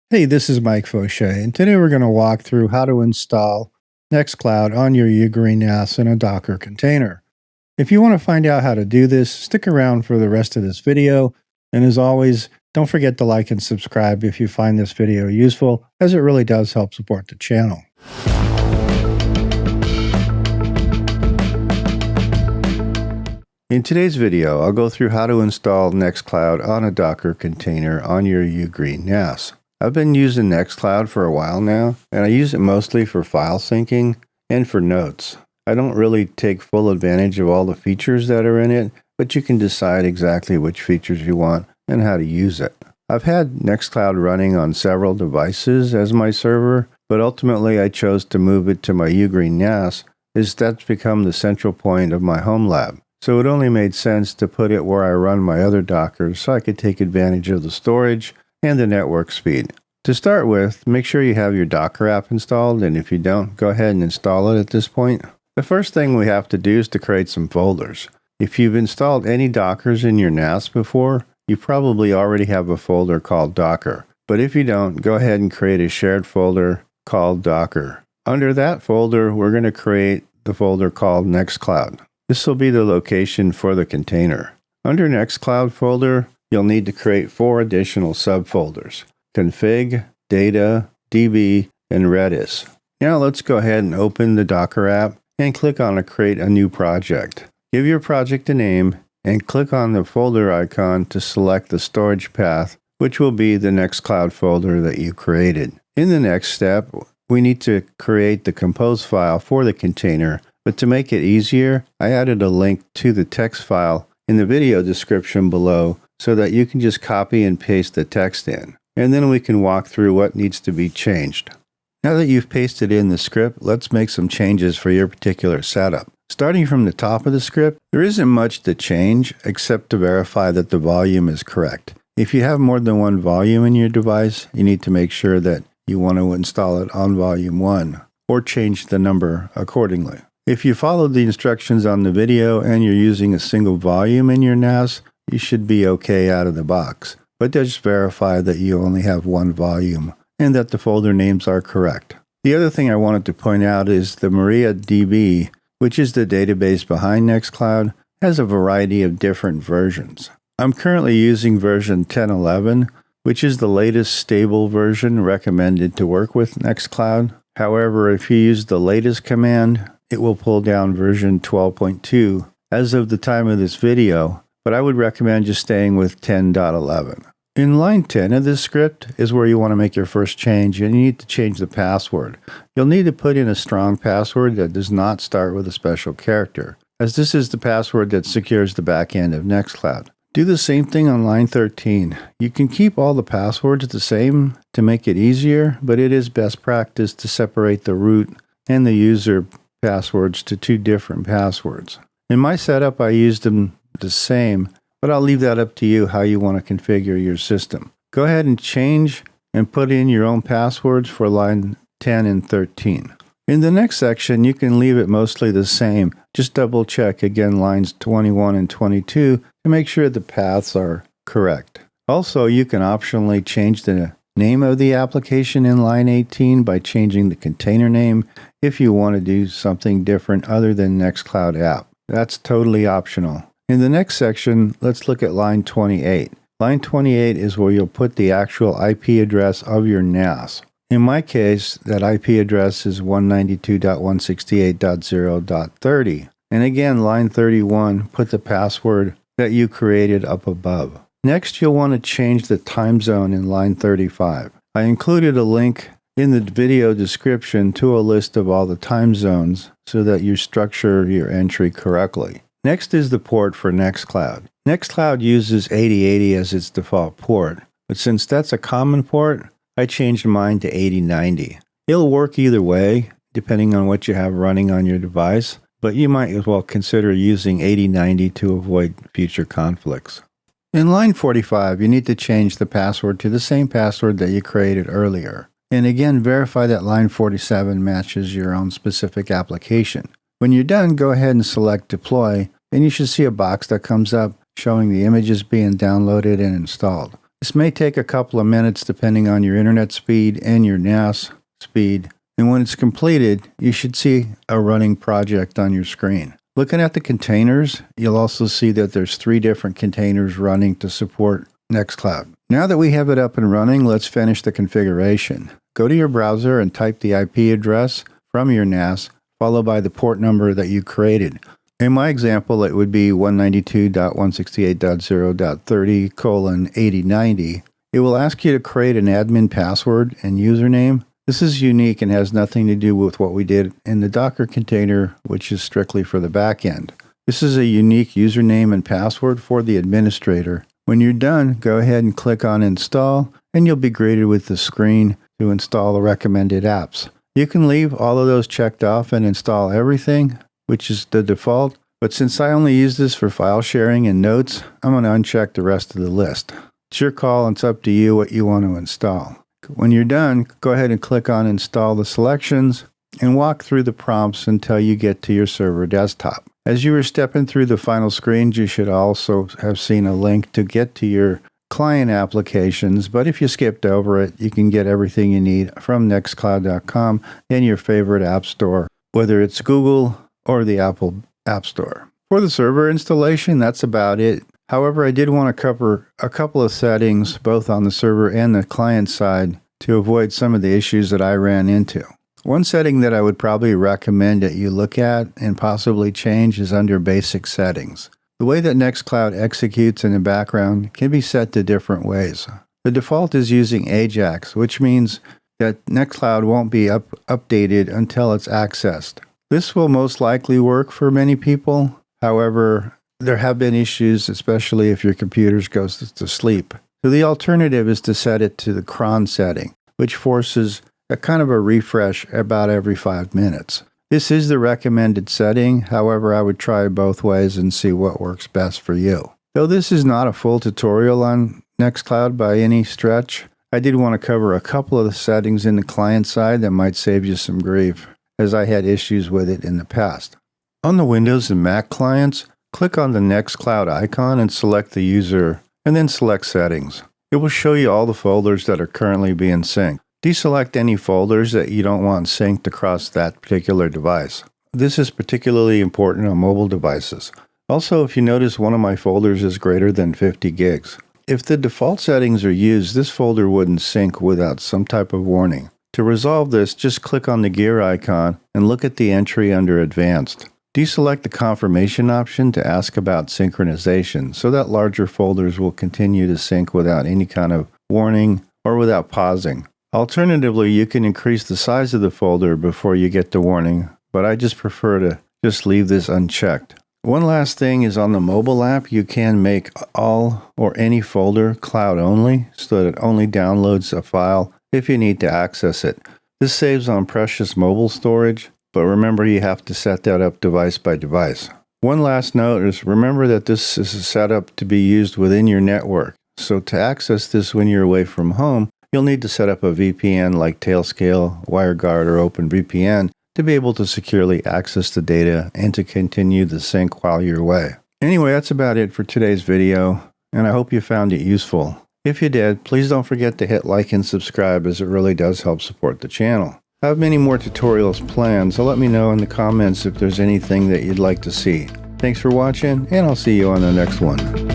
Hey, this is Mike Fauché, and today we're going to walk through how to install NextCloud on your Ugreen NAS in a Docker container. If you want to find out how to do this, stick around for the rest of this video, and as always, don't forget to like and subscribe if you find this video useful, as it really does help support the channel. In today's video, I'll go through how to install NextCloud on a Docker container on your Ugreen NAS. I've been using NextCloud for a while now, and I use it mostly for file syncing and for notes. I don't really take full advantage of all the features that are in it, but you can decide exactly which features you want and how to use it. I've had NextCloud running on several devices as my server, but ultimately I chose to move it to my Ugreen NAS, as that's become the central point of my home lab. So it only made sense to put it where I run my other Dockers so I could take advantage of the storage and the network speed. To start with, make sure you have your Docker app installed, and if you don't, go ahead and install it at this point. The first thing we have to do is to create some folders. If you've installed any Dockers in your NAS before, you probably already have a folder called Docker. But if you don't, go ahead and create a shared folder called Docker. Under that folder, we're going to create the folder called NextCloud. This will be the location for the container. Under NextCloud folder, you'll need to create 4 additional subfolders: config, data, db, and Redis. Now let's go ahead and open the Docker app and click on create a new project. Give your project a name and click on the folder icon to select the storage path, which will be the NextCloud folder that you created. In the next step, we need to create the compose file for the container, but to make it easier, I added a link to the text file in the video description below, so that you can just copy and paste the text in, and then we can walk through what needs to be changed. Now that you've pasted in the script, let's make some changes for your particular setup. Starting from the top of the script, there isn't much to change except to verify that the volume is correct. If you have more than one volume in your device, you need to make sure that you want to install it on volume 1, or change the number accordingly. If you followed the instructions on the video and you're using a single volume in your NAS, you should be okay out of the box, but just verify that you only have one volume and that the folder names are correct. The other thing I wanted to point out is the MariaDB, which is the database behind NextCloud, has a variety of different versions. I'm currently using version 10.11, which is the latest stable version recommended to work with NextCloud. However, if you use the latest command, it will pull down version 12.2 as of the time of this video, but I would recommend just staying with 10.11. In line 10 of this script is where you want to make your first change, and you need to change the password. You'll need to put in a strong password that does not start with a special character, as this is the password that secures the back end of NextCloud. Do the same thing on line 13. You can keep all the passwords the same to make it easier, but it is best practice to separate the root and the user passwords to 2 different passwords. In my setup, I used them the same, but I'll leave that up to you how you want to configure your system. Go ahead and change and put in your own passwords for line 10 and 13. In the next section, you can leave it mostly the same. Just double check again lines 21 and 22 to make sure the paths are correct. Also, you can optionally change the name of the application in line 18 by changing the container name if you want to do something different other than NextCloud app. That's totally optional. In the next section, let's look at line 28. Line 28 is where you'll put the actual IP address of your NAS. In my case, that IP address is 192.168.0.30. And again, line 31, put the password that you created up above. Next, you'll want to change the time zone in line 35. I included a link in the video description to a list of all the time zones so that you structure your entry correctly. Next is the port for NextCloud. NextCloud uses 8080 as its default port, but since that's a common port, I changed mine to 8090. It'll work either way, depending on what you have running on your device, but you might as well consider using 8090 to avoid future conflicts. In line 45, you need to change the password to the same password that you created earlier. And again, verify that line 47 matches your own specific application. When you're done, go ahead and select Deploy, and you should see a box that comes up showing the images being downloaded and installed. This may take a couple of minutes depending on your internet speed and your NAS speed. And when it's completed, you should see a running project on your screen. Looking at the containers, you'll also see that there's 3 different containers running to support NextCloud. Now that we have it up and running, let's finish the configuration. Go to your browser and type the IP address from your NAS, followed by the port number that you created. In my example, it would be 192.168.0.30:8090. It will ask you to create an admin password and username. This is unique and has nothing to do with what we did in the Docker container, which is strictly for the backend. This is a unique username and password for the administrator. When you're done, go ahead and click on Install, and you'll be greeted with the screen to install the recommended apps. You can leave all of those checked off and install everything, which is the default, but since I only use this for file sharing and notes, I'm going to uncheck the rest of the list. It's your call, and it's up to you what you want to install. When you're done, go ahead and click on Install the selections and walk through the prompts until you get to your server desktop. As you were stepping through the final screens, you should also have seen a link to get to your client applications, but if you skipped over it, you can get everything you need from nextcloud.com in your favorite app store, whether it's Google or the Apple App Store. For the server installation, that's about it. However, I did want to cover a couple of settings, both on the server and the client side, to avoid some of the issues that I ran into. One setting that I would probably recommend that you look at and possibly change is under basic settings. The way that NextCloud executes in the background can be set to different ways. The default is using AJAX, which means that NextCloud won't be updated until it's accessed. This will most likely work for many people. However, there have been issues, especially if your computer goes to sleep. So the alternative is to set it to the cron setting, which forces a kind of a refresh about every 5 minutes. This is the recommended setting. However, I would try both ways and see what works best for you. Though this is not a full tutorial on NextCloud by any stretch, I did want to cover a couple of the settings in the client side that might save you some grief, as I had issues with it in the past. On the Windows and Mac clients, click on the NextCloud icon and select the user, and then select Settings. It will show you all the folders that are currently being synced. Deselect any folders that you don't want synced across that particular device. This is particularly important on mobile devices. Also, if you notice, one of my folders is greater than 50 gigs. If the default settings are used, this folder wouldn't sync without some type of warning. To resolve this, just click on the gear icon and look at the entry under Advanced. Deselect the confirmation option to ask about synchronization so that larger folders will continue to sync without any kind of warning or without pausing. Alternatively, you can increase the size of the folder before you get the warning, but I just prefer to just leave this unchecked. One last thing is on the mobile app, you can make all or any folder cloud only so that it only downloads a file if you need to access it. This saves on precious mobile storage, but remember you have to set that up device by device. One last note is remember that this is set up to be used within your network. So to access this when you're away from home, you'll need to set up a VPN like Tailscale, WireGuard, or OpenVPN to be able to securely access the data and to continue the sync while you're away. Anyway, that's about it for today's video, and I hope you found it useful. If you did, please don't forget to hit like and subscribe, as it really does help support the channel. I have many more tutorials planned, so let me know in the comments if there's anything that you'd like to see. Thanks for watching, and I'll see you on the next one.